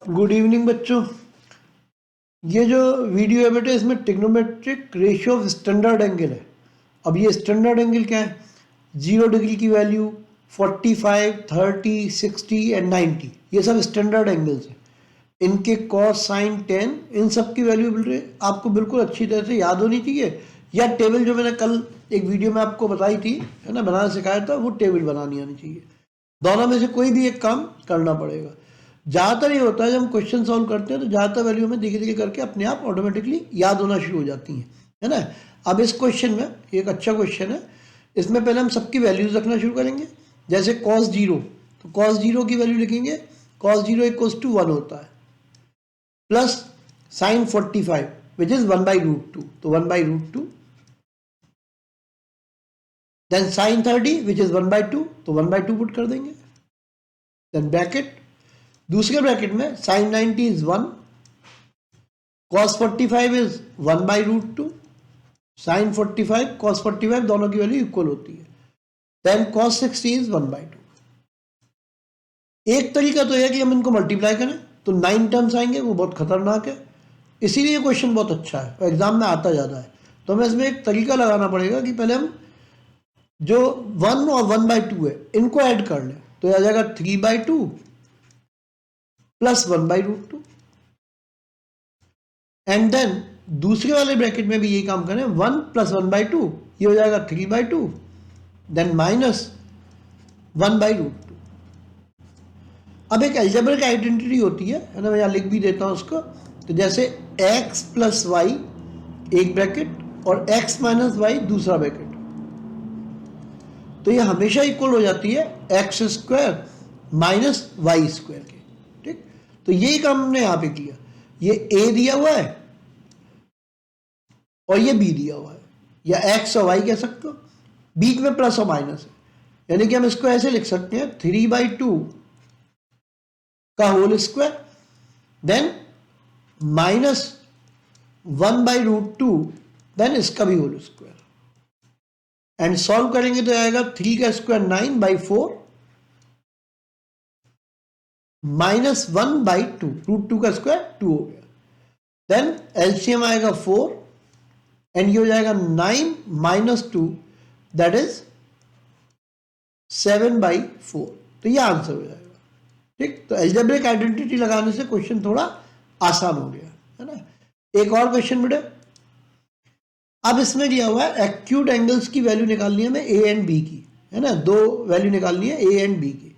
Good evening बच्चों। ये जो वीडियो है बेटा, इसमें trigonometric ratio of standard angle है। अब ये स्टैंडर्ड एंगल क्या है? 0 डिग्री की वैल्यू, 45, 30, 60 एंड 90, ये सब स्टैंडर्ड एंगल्स हैं। इनके कॉस साइन टेन, इन सब की वैल्यू आपको बिल्कुल अच्छी तरह से याद होनी चाहिए। या टेबल जो मैंने कल एक वीडियो में आपको बताई थी, है ना, बनाना सिखाया था, वो टेबल बनानी आनी चाहिए। दोनों में से कोई भी एक काम करना पड़ेगा। ज़्यादातर ये होता है जब हम क्वेश्चन सॉल्व करते हैं तो ज़्यादातर वैल्यू हमें धीरे धीरे करके अपने आप ऑटोमेटिकली याद होना शुरू हो जाती हैं, है ना। अब इस क्वेश्चन में एक अच्छा क्वेश्चन है, इसमें पहले हम सबकी वैल्यूज रखना शुरू करेंगे। जैसे cos 0, तो cos 0 की वैल्यू लिखेंगे, cos 0 इक्वल्स टू 1 होता है, प्लस साइन 45 विच इज 1/√2, तो 1/√2, देन साइन 30 विच इज 1/2, तो 1/2 पुट कर देंगे, देन ब्रैकेट, दूसरे ब्रैकेट में sine 90 is 1, cos 45 is 1/√2, sine 45 cos 45 दोनों की वैल्यू इक्वल होती है, देन cos 60 इज 1/2। एक तरीका तो यह कि हम इनको मल्टीप्लाई करें तो 9 टर्म्स आएंगे, वो बहुत खतरनाक है, इसीलिए क्वेश्चन बहुत अच्छा है और एग्जाम में आता ज़्यादा है। तो हमें इसमें एक तरीका लगाना पड़ेगा कि पहले हम जो 1 और 1/2 है इनको ऐड कर लें, तो यह आ जाएगा 3/2 प्लस 1/√2, एंड देन दूसरे वाले ब्रैकेट में भी यही काम करें, 1 प्लस 1/2, ये हो जाएगा 3/2, देन माइनस 1/√2। अब एक अलजेब्रिक आइडेंटिटी होती है ना, मैं यहाँ लिख भी देता हूँ उसको। तो जैसे x प्लस वाई एक ब्रैकेट और x माइनस वाई दूसरा ब्रैकेट, तो ये हमेशा इक्वल हो जाती है x square minus y square के। ठीक, तो यही काम हमने यहाँ पे किया। ये a दिया हुआ है और ये b दिया हुआ है, या x और y कह सकते हो, बीच में प्लस और माइनस है, यानी कि हम इसको ऐसे लिख सकते हैं 3/2 का whole square, then minus 1/√2, then इसका भी होल स्क्वायर, एंड सॉल्व करेंगे तो आएगा 3 का स्क्वायर 9/4 माइनस 1/2, √2 का स्क्वायर 2 हो गया, देन एलसीएम आएगा 4 एंड ये हो जाएगा 9 माइनस 2, दैट इज 7/4, तो ये आंसर हो जाएगा। ठीक, तो अलजेब्रिक आइडेंटिटी लगाने से क्वेश्चन थोड़ा आसान हो गया, है ना। एक और क्वेश्चन बेटा, अब इसमें दिया हुआ है एक्यूट एंगल्स की वैल्यू निकालनी है हमें ए एंड बी की, है ना, दो वैल्यू निकालनी है ए एंड बी की।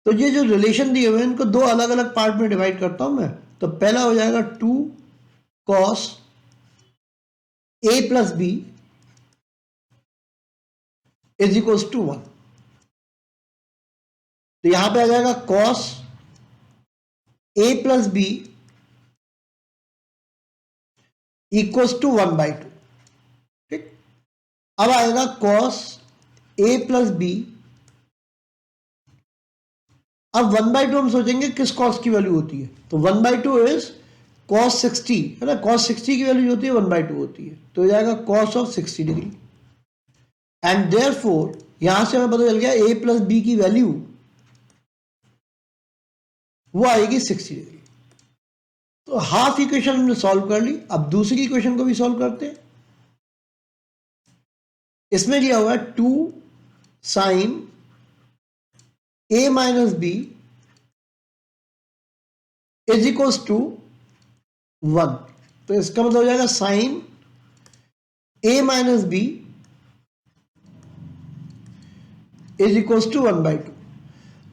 तो ये जो रिलेशन दिए हुए हैं इनको दो अलग अलग पार्ट में डिवाइड करता हूं मैं। तो पहला हो जाएगा 2 cos a plus b is equals to 1, तो यहां पे आ जाएगा cos a plus b equals to 1/2। ठीक, अब आएगा cos a प्लस बी, अब 1/2 हम सोचेंगे किस cos की वैल्यू होती है, तो 1/2 इज cos 60, है ना, cos 60 की वैल्यू होती है 1/2 होती है, तो हो जाएगा cos of 60 degree, and therefore यहां से हमें पता चल गया a प्लस बी की वैल्यू वो आएगी 60 डिग्री। तो हाफ इक्वेशन हमने सॉल्व कर ली, अब दूसरी इक्वेशन को भी सॉल्व करते हैं। इसमें दिया हुआ है 2 sine a minus b is equals to 1, तो इसका मतलब हो जाएगा sine a minus b is equals to 1/2।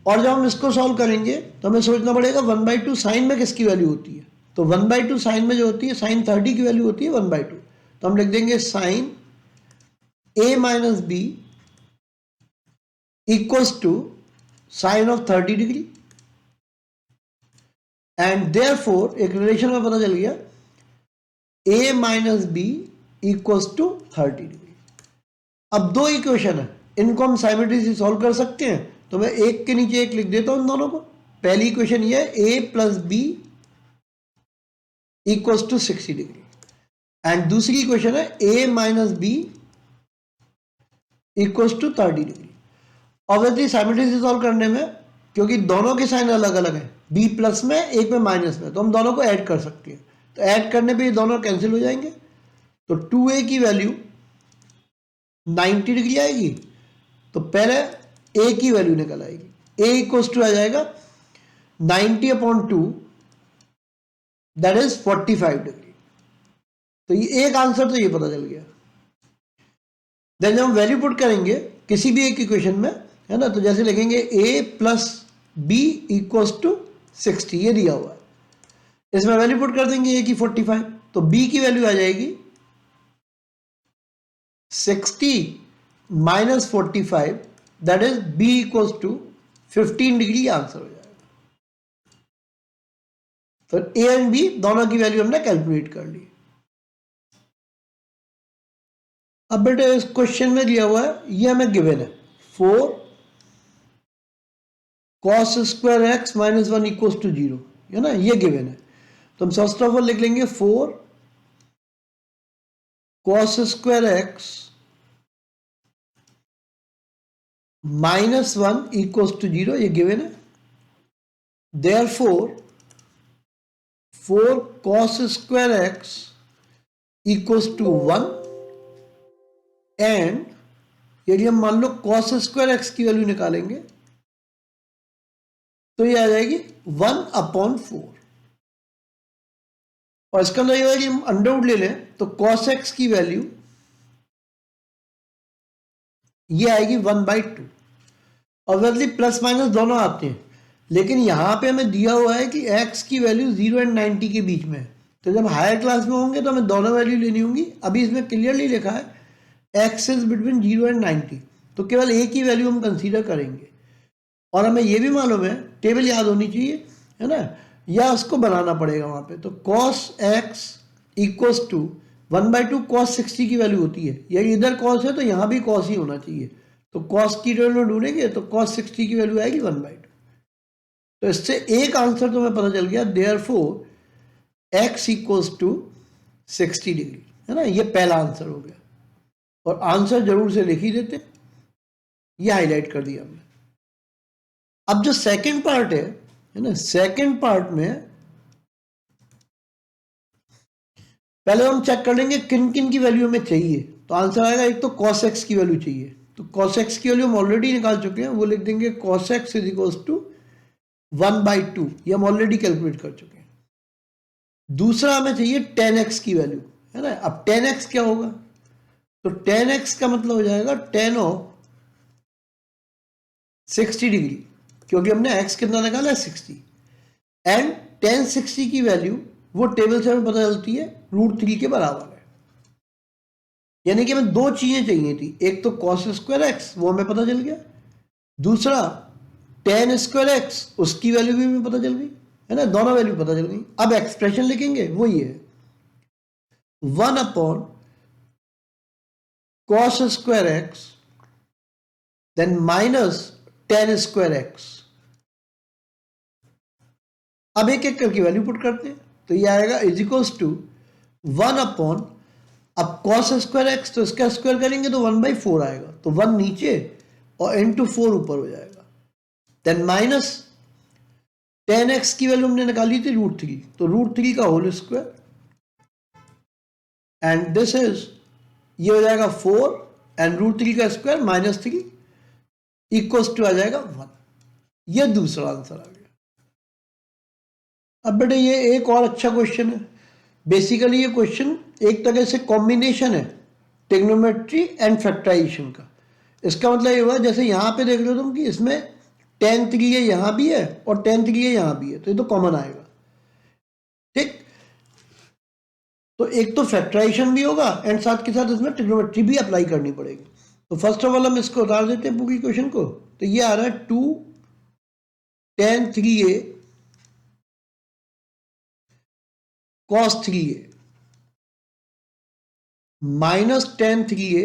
और जब हम इसको सॉल्व करेंगे तो हमें सोचना पड़ेगा 1/2 साइन में किसकी वैल्यू होती है, तो 1/2 साइन में जो होती है, साइन 30 की वैल्यू होती है 1/2, तो हम लिख देंगे sine a minus b equals to sine of 30 degree, and therefore एक रिलेशन में पता चल गया a minus b equals to 30 degree. अब दो इक्वेशन है, इनको हम साइमल्टेनियसली सॉल्व कर सकते हैं, तो मैं एक के नीचे एक लिख देता हूं इन दोनों को। पहली इक्वेशन ये है a plus b equals to 60 degree, and दूसरी इक्वेशन है a minus b equals to 30 degree. Obviously simultaneously solve करने में क्योंकि दोनों के साइन अलग अलग हैं, बी प्लस में एक में माइनस में, तो हम दोनों को ऐड कर सकते हैं। तो ऐड करने पे ये दोनों कैंसिल हो जाएंगे। तो 2a की वैल्यू 90 डिग्री आएगी। तो पहले a की वैल्यू निकल आएगी। a इक्वल्स टू आ जाएगा 90/2, दैट इज 45 डिग्री। तो ये एक आंसर तो ये पता चल गया। देन जब हम वैल्यू पुट करेंगे किसी भी एक इक्वेशन में, है ना, तो जैसे लिखेंगे a plus b equals to 60, ये दिया हुआ है। इसमें वैल्यू पुट कर देंगे a की 45, तो b की वैल्यू आ जाएगी 60 minus 45, that is b equals to 15 degree, answer हो जाएगा। तो a एंड b दोनों की वैल्यू हमने कैलकुलेट कर ली। अब बेटे इस क्वेश्चन में दिया हुआ है, ये हमें गिवन है 4 cos square x minus 1 equals to 0, है ना, ये गिवन है। तो हम फर्स्ट ऑफ ऑल लिख लेंगे 4 cos square x minus 1 equals to 0, ये गिवन है। Therefore 4 cos square x equals to 1, and यदि हम मान लो cos स्क्वायर एक्स की वैल्यू निकालेंगे तो ये आ जाएगी 1/4। और इसका मतलब ये है कि हम अंडर रूट ले लें तो cos x की वैल्यू ये आएगी 1/2। ऑब्वियसली प्लस माइनस दोनों आते हैं, लेकिन यहां पे हमें दिया हुआ है कि x की वैल्यू 0 एंड 90 के बीच में है। तो जब हायर क्लास में होंगे तो हमें दोनों वैल्यू लेनी होंगी। अभी इसमें क्लियरली लिखा है x इज बिटवीन 0 एंड 90, तो केवल a की वैल्यू हम कंसीडर करेंगे। और हमें यह भी मालूम है, टेबल याद होनी चाहिए, है ना, या उसको बनाना पड़ेगा वहां पे। तो cos x equals to 1/2 cos 60 की वैल्यू होती है। यदि इधर cos है तो यहां भी cos ही होना चाहिए। तो cos की वैल्यू ढूंढेंगे तो cos 60 की वैल्यू आएगी 1/2। तो इससे एक आंसर तो हमें पता चल गया, therefore x equals to 60 degree, है ना, ये पहला आंसर हो गया। और आंसर जरूर से लिख ही देते, ये हाईलाइट कर दिया हमने। अब जो सेकंड पार्ट है ना, सेकंड पार्ट में पहले हम चेक कर लेंगे किन किन की वैल्यू हमें चाहिए। तो आंसर आएगा, एक तो cos x की वैल्यू चाहिए, तो cos x की वैल्यू हम ऑलरेडी निकाल चुके हैं, वो लिख देंगे cos x is equals to 1/2, ये हम ऑलरेडी कैलकुलेट कर चुके हैं। दूसरा हमें चाहिए tan x की वैल्यू, है ना। अब tan x क्या होगा, तो tan x का मतलब हो जाएगा tan ऑफ 60 डिग्री, क्योंकि हमने x कितना निकाला है 60, एंड tan 60 की वैल्यू वो टेबल से हमें पता चलती है √3 के बराबर है। यानी कि हमें दो चीजें चाहिए थी, एक तो cos स्क्वायर एक्स वो हमें पता चल गया, दूसरा tan स्क्वायर एक्स उसकी वैल्यू भी हमें पता चल गई, है ना, दोनों वैल्यू पता चल गई। अब एक्सप्रेशन लिखेंगे, वो ये है 1/cos square x then minus tan square x. अब एक एक करके वैल्यू पुट करते हैं, तो ये आएगा इज इक्वल्स टू 1/, अब cos स्क्वायर एक्स तो इसका स्क्वायर करेंगे तो 1/4 आएगा, तो 1 नीचे और इंटू 4 ऊपर हो जाएगा। देन माइनस tan x की वैल्यू हमने निकाली थी √3, तो √3 का whole square, and this is, ये हो जाएगा 4 एंड √3 का स्क्वायर -3 इक्वल्स टू आ जाएगा 1। ये दूसरा आंसर आ गया। अब बेटे ये एक और अच्छा क्वेश्चन है। बेसिकली ये क्वेश्चन एक तरह से कॉम्बिनेशन है ट्रिग्नोमेट्री एंड फैक्टराइजेशन का। इसका मतलब ये हुआ, जैसे यहाँ पे देख लो तुम कि इसमें tan 3 यहाँ भी है और tan 3 यहाँ भी है, तो ये तो कॉमन आएगा, ठीक। तो एक तो फैक्टराइजेशन भी होगा एंड साथ के साथ इसमें ट्रिग्नोमेट्री भी अप्लाई करनी पड़ेगी। तो फर्स्ट ऑफ ऑल हम इसको उतार देते हैं पूरी क्वेश्चन को। तो ये आ रहा है 2 tan 3a cos 3a minus tan 3a।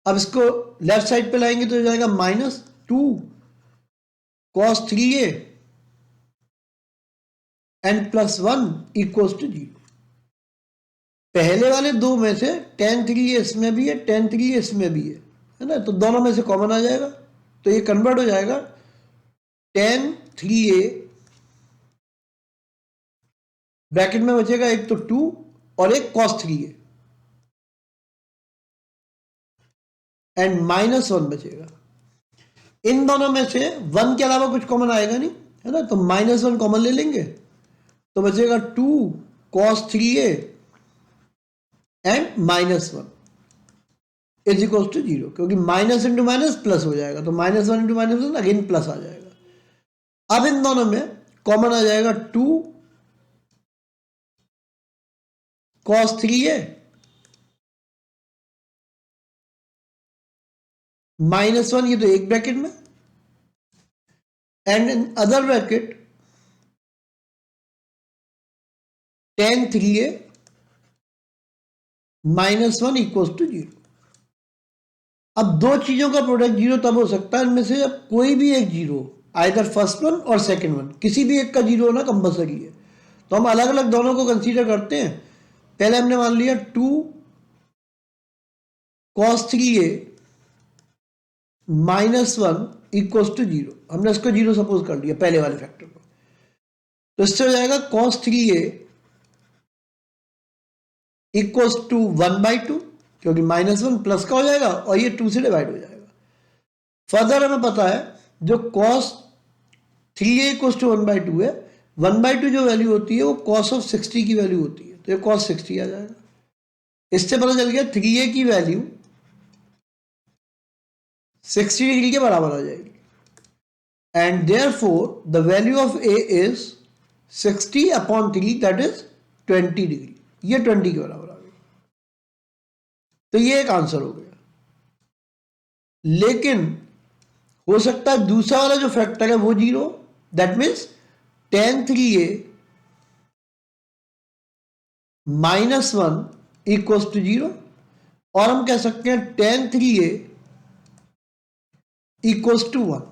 अब इसको लेफ्ट साइड पे लाएंगे तो हो जाएगा -2 cos 3a and +1 equals to 0। पहले वाले दो में से tan 3a इसमें भी है, tan 3a इसमें भी है, है ना, तो दोनों में से कॉमन आ जाएगा, तो ये कन्वर्ट हो जाएगा tan 3a, ब्रैकेट में बचेगा एक तो 2 और एक cos 3a, एंड -1 बचेगा। इन दोनों में से 1 के अलावा कुछ कॉमन आएगा नहीं, है ना, तो -1 कॉमन ले लेंगे, तो बचेगा 2 cos 3a and -1 is equal to 0, क्योंकि माइनस इंटू माइनस प्लस हो जाएगा, तो -1 इंटू -1 अगेन प्लस आ जाएगा। अब इन दोनों में कॉमन आ जाएगा 2 cos 3a -1, ये तो एक ब्रैकेट में, and in other bracket tan 3a -1 equal to 0। अब दो चीजों का प्रोडक्ट जीरो तब हो सकता है इनमें से जब कोई भी एक जीरो, आइदर फर्स्ट वन और सेकंड वन, किसी भी एक का जीरो होना कंपलसरी है। तो हम अलग अलग दोनों को कंसीडर करते हैं। पहले हमने मान लिया 2 cos 3a -1 इक्वल टू 0, हमने इसको जीरो सपोज कर लिया पहले वाले फैक्टर को, तो इससे हो जाएगा cos 3a इक्वल टू 1/2, क्योंकि -1 प्लस का हो जाएगा और ये 2 से डिवाइड हो जाएगा। फर्दर हमें पता है जो cos 3a इक्वल टू 1/2 है, 1/2 जो वैल्यू होती है वो cos ऑफ 60 की वैल्यू होती है, तो ये cos 60 आ जाएगा। इससे पता चल गया 3a की वैल्यू 60 डिग्री के बराबर आ जाएगी, and therefore the value of a is 60/3, that is 20 degree, ये 20 के बराबर आ गई। तो ये एक आंसर हो गया। लेकिन हो सकता है दूसरा वाला जो फैक्टर है वो zero, that means tan 3a -1 equal to 0, और हम कह सकते हैं tan 3a इक्वल टू 1।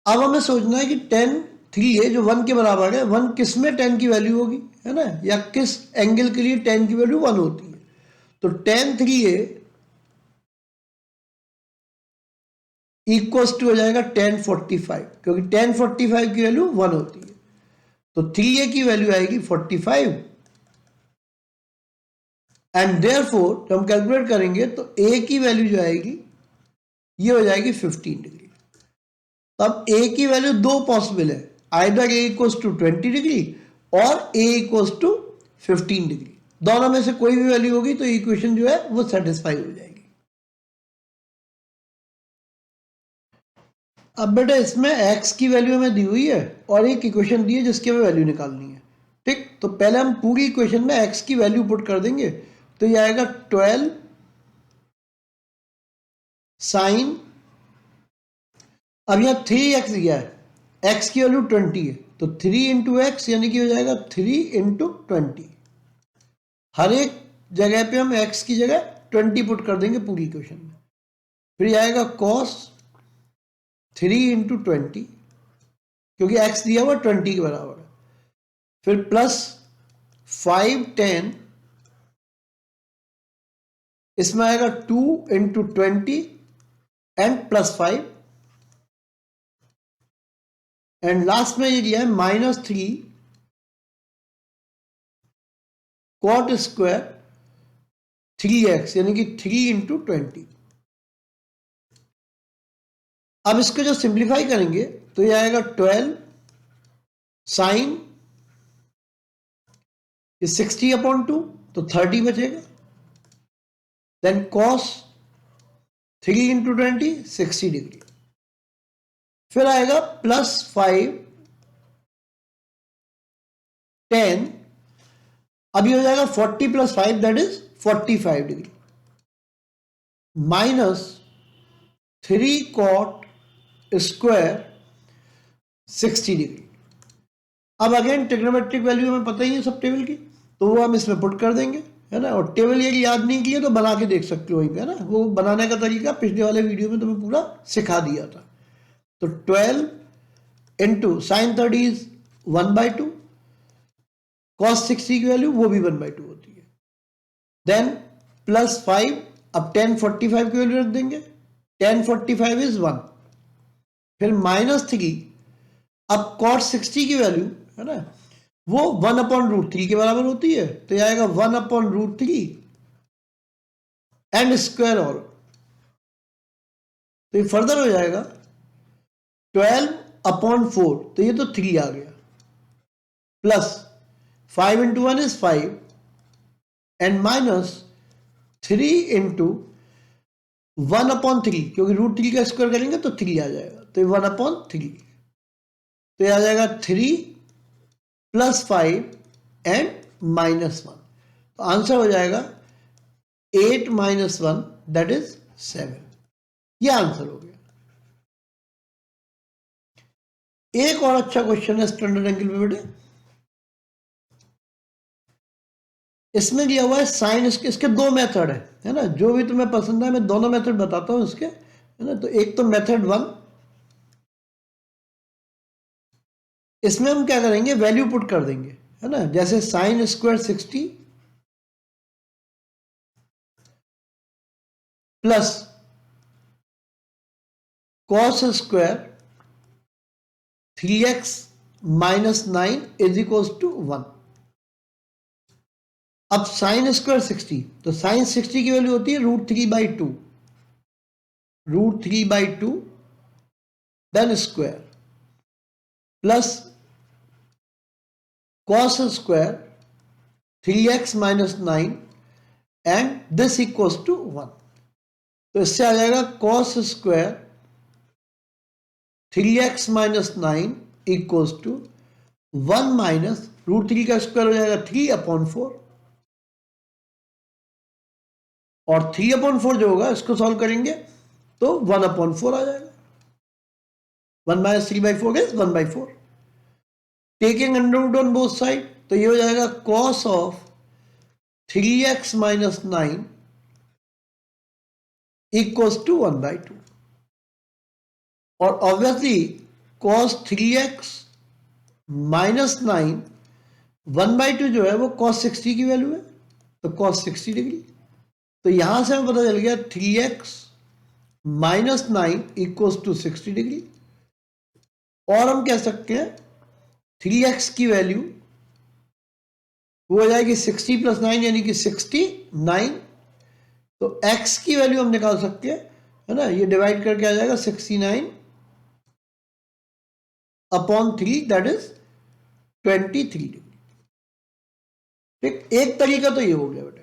अब हमें सोचना है कि tan 3a जो 1 के बराबर है, 1 किस में tan की वैल्यू होगी, है ना, या किस एंगल के लिए tan की वैल्यू 1 होती है। तो tan 3a इक्वल टू हो जाएगा tan 45, क्योंकि tan 45 की वैल्यू 1 होती है, तो 3a की वैल्यू आएगी 45, एंड देयरफॉर जब हम कैलकुलेट करेंगे तो a की वैल्यू जो आएगी ये हो जाएगी 15 डिग्री। तो अब a की वैल्यू दो पॉसिबल है, either a equals to 20 degree और a इक्वल्स टू 15 डिग्री, दोनों में से कोई भी वैल्यू होगी तो इक्वेशन जो है वो सेटिस्फाई हो जाएगी। अब बेटा इसमें x की वैल्यू हमें दी हुई है और एक इक्वेशन दी है जिसकी हमें वैल्यू निकालनी है, ठीक। तो पहले हम पूरी इक्वेशन में x की वैल्यू पुट कर देंगे, तो ये आएगा 12 साइन, अब यहाँ 3x दिया है, x की वैल्यू 20 है, तो 3 इंटू एक्स यानी कि हो जाएगा 3 इंटू 20। हर एक जगह पे हम x की जगह 20 पुट कर देंगे पूरी इक्वेशन में। फिर ये आएगा cos 3 इंटू 20, क्योंकि x दिया हुआ 20 के बराबर है, फिर प्लस 5 10, इसमें आएगा 2 into 20 and plus 5, and last में ये दिया है -3 cot स्क्वायर 3x, यानी कि 3 इंटू 20। अब इसको जो सिंप्लीफाई करेंगे तो ये आएगा 12 साइन 60/2, तो 30 बचेगा, देन cos 3 इंटू 20 60 डिग्री, फिर आएगा प्लस 5 10, अब ये हो जाएगा 40 plus 5 that is 45 degree, minus 3 cot square 60 degree. अब अगेन ट्रिग्नोमेट्रिक वैल्यू हमें पता ही है सब टेबल की, तो वो हम इसमें पुट कर देंगे, है ना। और टेबल ये याद नहीं किया तो बना के देख सकते हो वहीं पे, है ना, वो बनाने का तरीका पिछले वाले वीडियो में तुम्हें पूरा सिखा दिया था। तो 12 इंटू साइन 30 इज 1/2, cos 60 की वैल्यू वो भी 1/2 होती है, देन प्लस 5, अब tan 45 की वैल्यू रख देंगे, tan 45 इज 1, फिर -3, अब cot 60 की वैल्यू है ना वो 1/√3 के बराबर होती है, तो यह आएगा 1/√3 एंड स्क्वायर, और तो ये फर्दर हो जाएगा 12/4, तो ये तो 3 आ गया, प्लस 5 × 1 इज 5 एंड -3 × 1/3, क्योंकि √3 का स्क्वायर करेंगे तो 3 आ जाएगा, तो ये 1/3, तो ये आ जाएगा 3 + 5 एंड -1, तो आंसर हो जाएगा 8 - 1 दैट इज 7, ये आंसर हो गया। एक और अच्छा क्वेश्चन है स्टैंडर्ड एंगल पे बेटे, इसमें दिया हुआ है साइन, इसके दो मेथड है ना, जो भी तुम्हें पसंद है मैं दोनों मेथड बताता हूं इसके, है ना। तो एक तो मेथड 1, इसमें हम क्या करेंगे, वैल्यू पुट कर देंगे, है ना, जैसे sin² 60 plus cos² 3x - 9 is equal to 1। अब sin² 60, तो sin 60 की वैल्यू होती है √3/2, √3/2 then square plus cos² 3x - 9 and this equals to 1, तो इससे आ जाएगा cos² 3x - 9 equals to 1 minus √3 का स्क्वायर हो जाएगा 3/4, और 3/4 जो होगा इसको सॉल्व करेंगे तो 1/4 आ जाएगा, 1 - 3/4 is 1/4, taking under on both side, तो ये हो जाएगा cos of 3x - 9 equals to 1/2, और ऑब्वियसली cos 3x - 9 1/2 जो है वो cos 60 की वैल्यू है, तो cos 60 डिग्री, तो यहां से हमें पता चल गया 3x - 9 इक्वल्स टू 60 डिग्री, और हम कह सकते हैं 3x की वैल्यू वो हो जाएगी 60 + 9 यानी कि 69, तो x की वैल्यू हम निकाल सकते हैं, है ना, ये डिवाइड करके आ जाएगा 69/3 दैट इज 23 डिग्री। ठीक, एक तरीका तो ये हो गया बेटा।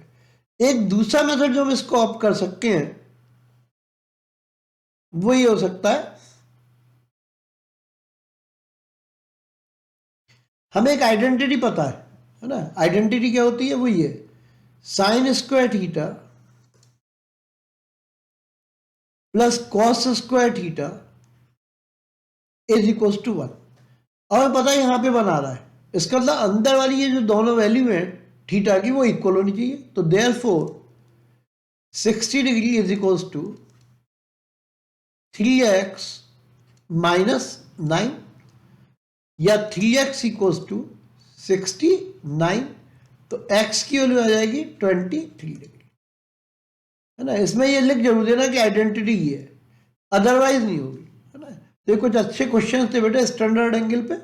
एक दूसरा मेथड जो हम इसको ऑप्ट कर सकते हैं वो ये हो सकता है, हमें एक आइडेंटिटी पता है ना, आइडेंटिटी क्या होती है, वो ये sin² theta plus cos² theta is equal to 1। अब हमें पता है यहां पे 1 आ रहा है, इसका मतलब अंदर वाली ये जो दोनों वैल्यू है थीटा की वो इक्वल होनी चाहिए, तो therefore 60 degree is equal to 3x - 9 या 3x इक्वल टू 69, तो x की वैल्यू आ जाएगी 23 डिग्री, है ना। इसमें ये लिख जरूर देना कि आइडेंटिटी ये है, अदरवाइज नहीं होगी, है ना। तो कुछ अच्छे क्वेश्चन थे बेटा स्टैंडर्ड एंगल पे।